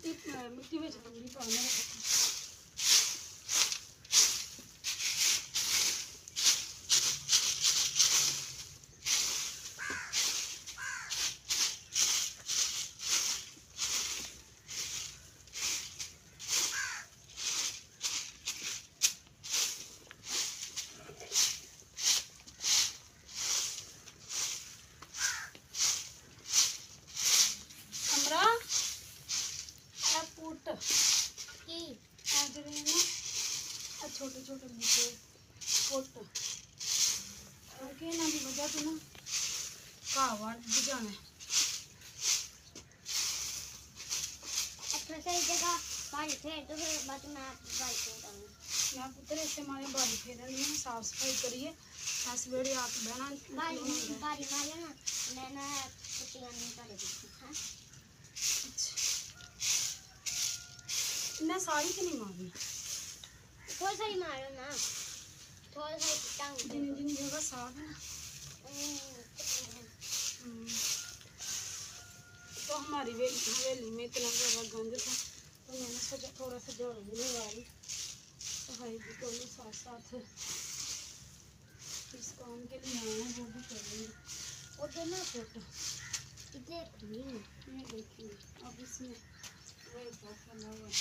मिट्टी में जरूरी पाना रखा। छोटे छोटे बूटे पुट के ना भी वजह तो ना घावा जाना है। अच्छा सही जगह बाड़ी फेर तो फिर बाद में बाड़ी फेरांगे। मैं पुत्र ऐसे हमारे बाड़ी फेरनी है, साफ सफाई करिए। ऐसे बेड़ी आप बहना बाड़ी मारे ना मैंने कुटिया नहीं करे दी। हां इतना सारी तो नहीं मारनी, थोड़ा सा ही मारो ना, थोड़ा सा टांग जिन जिन जगह साफ है ना। तो हमारी हवेली में इतना ज़्यादा गंद था तो मैंने सोचा थोड़ा सा झाड़ू भी लगा ली, सफाई भी कर ली, साथ साथ इस काम के लिए आए हैं वो भी कर लेंगे। और देना फोटो ये देखिए अब इसमें वही बहुत फैला हुआ है।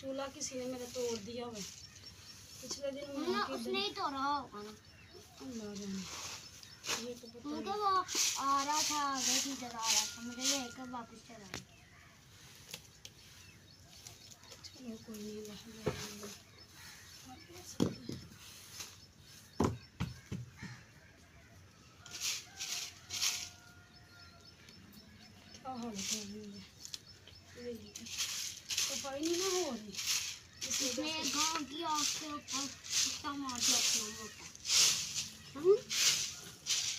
चूल्हा किसी ने मेरा तोड़ दिया हुआ पिछले दिन। उसने ही तोड़ा होगा ना, अल्लाह जाने। ये तो पता मुझे वो आ रहा था, आगे इधर आ रहा था, मुझे लेकर वापस चला गया। चलो कोई नहीं, क्या हालत है, सफाई नहीं ना हो रही। इसमें गांव की आग के ऊपर कुत्ता मार दिया अपना मोटा।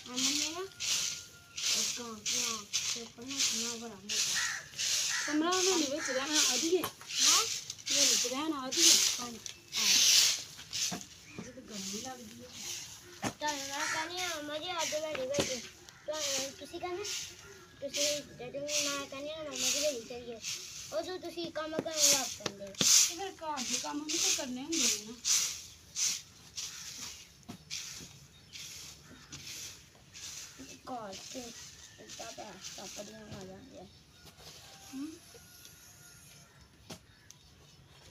हमने ना गांव की आग के ऊपर ना इतना बड़ा मोटा कमरा में नहीं बच रहना आदि है। हाँ ये बच रहना आदि है। मुझे तो गर्मी लग रही है। तो ना कहने मुझे आधे बैठे बैठे तो किसी का ना किसी जैसे मैं कहने ना मुझे नहीं चाहिए और जो तुसी काम करने लग पेंदे फिर घर के काम भी तो करने होंगे ना। घर के इतना पैसा पड़िया आ जाए।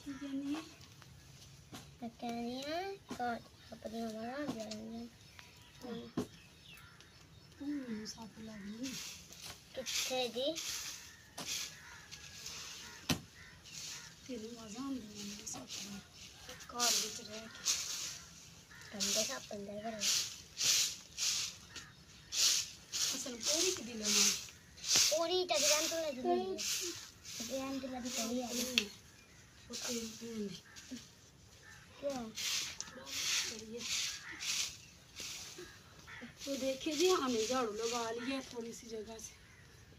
ठीक है नहीं तो कहने घर पड़िया आ जाए। साफ लगी कितने जी तेरी मजा आंदी है साफ घर विच रह के गंदे साफ अंदर करो असल पूरी की दिल में पूरी टगरान तो लगी है, टगरान तो लगी पड़ी है। वो तेल पे क्या करिए। तो देखिए जी हमने झाड़ू लगा लिया थोड़ी सी जगह से,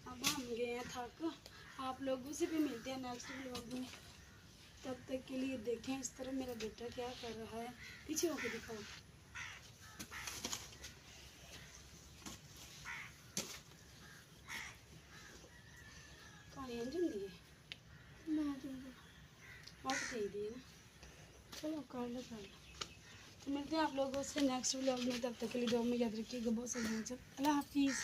अब हम गए हैं थक। आप लोगों से भी मिलते हैं नेक्स्ट व्लॉग में, तब तक के लिए देखें इस तरह मेरा बेटा क्या कर रहा है। पीछे होकर दिखाओ। कहानी अंजुम दी है मैं दूंगा आप दे दिए ना। चलो कर लो कर लो। तो मिलते हैं आप लोगों से नेक्स्ट व्लॉग में, तब तक के लिए दुआ में याद रखिएगा। बहुत सारे अल्लाह हाफिज़।